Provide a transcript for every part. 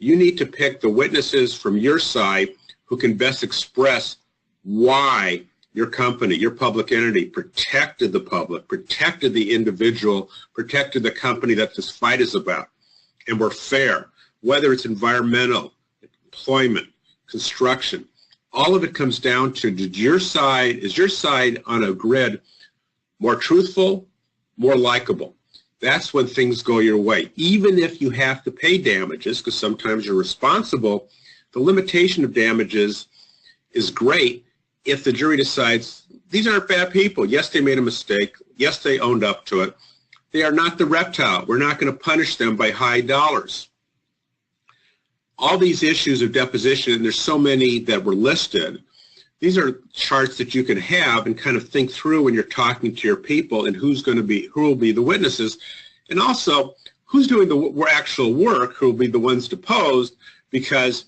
You need to pick the witnesses from your side who can best express why your company, your public entity, protected the public, protected the individual, protected the company that this fight is about, and were fair, whether it's environmental, employment, construction. All of it comes down to, is your side on a grid more truthful, more likable? That's when things go your way. Even if you have to pay damages, because sometimes you're responsible, the limitation of damages is great if the jury decides these aren't bad people. Yes, they made a mistake. Yes, they owned up to it. They are not the reptile. We're not going to punish them by high dollars. All these issues of deposition, and there's so many that were listed, these are charts that you can have and kind of think through when you're talking to your people and who will be the witnesses, and also who's doing the actual work, who will be the ones deposed, because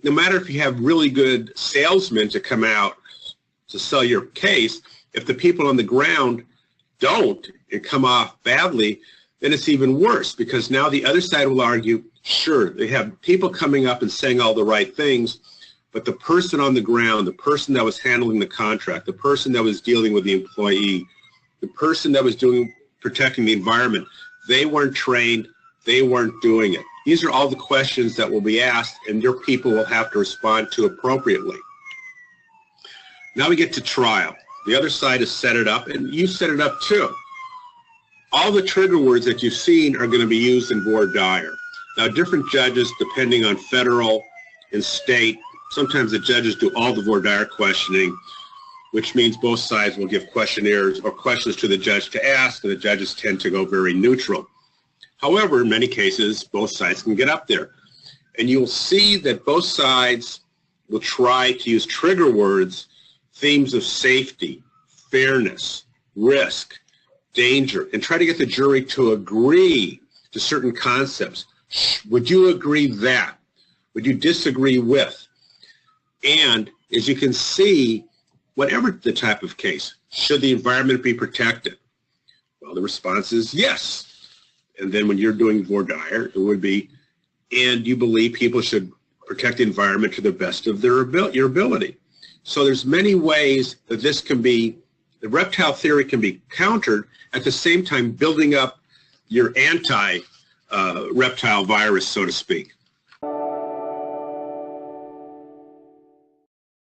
no matter if you have really good salesmen to come out to sell your case, if the people on the ground don't and come off badly, then it's even worse, because now the other side will argue, sure, they have people coming up and saying all the right things, but the person on the ground, the person that was handling the contract, the person that was dealing with the employee, the person that was protecting the environment, they weren't trained, they weren't doing it. These are all the questions that will be asked, and your people will have to respond to appropriately. Now we get to trial. The other side has set it up, and you set it up too. All the trigger words that you've seen are going to be used in voir dire. Now, different judges, depending on federal and state, sometimes the judges do all the voir dire questioning, which means both sides will give questionnaires or questions to the judge to ask, and the judges tend to go very neutral. However, in many cases, both sides can get up there. And you'll see that both sides will try to use trigger words, themes of safety, fairness, risk, danger, and try to get the jury to agree to certain concepts. Would you agree that? Would you disagree with? And as you can see, whatever the type of case, should the environment be protected? Well, the response is yes. And then when you're doing voir dire, it would be, and you believe people should protect the environment to the best of your ability. So there's many ways that this can be, the reptile theory can be countered, at the same time building up your anti-reptile virus, so to speak.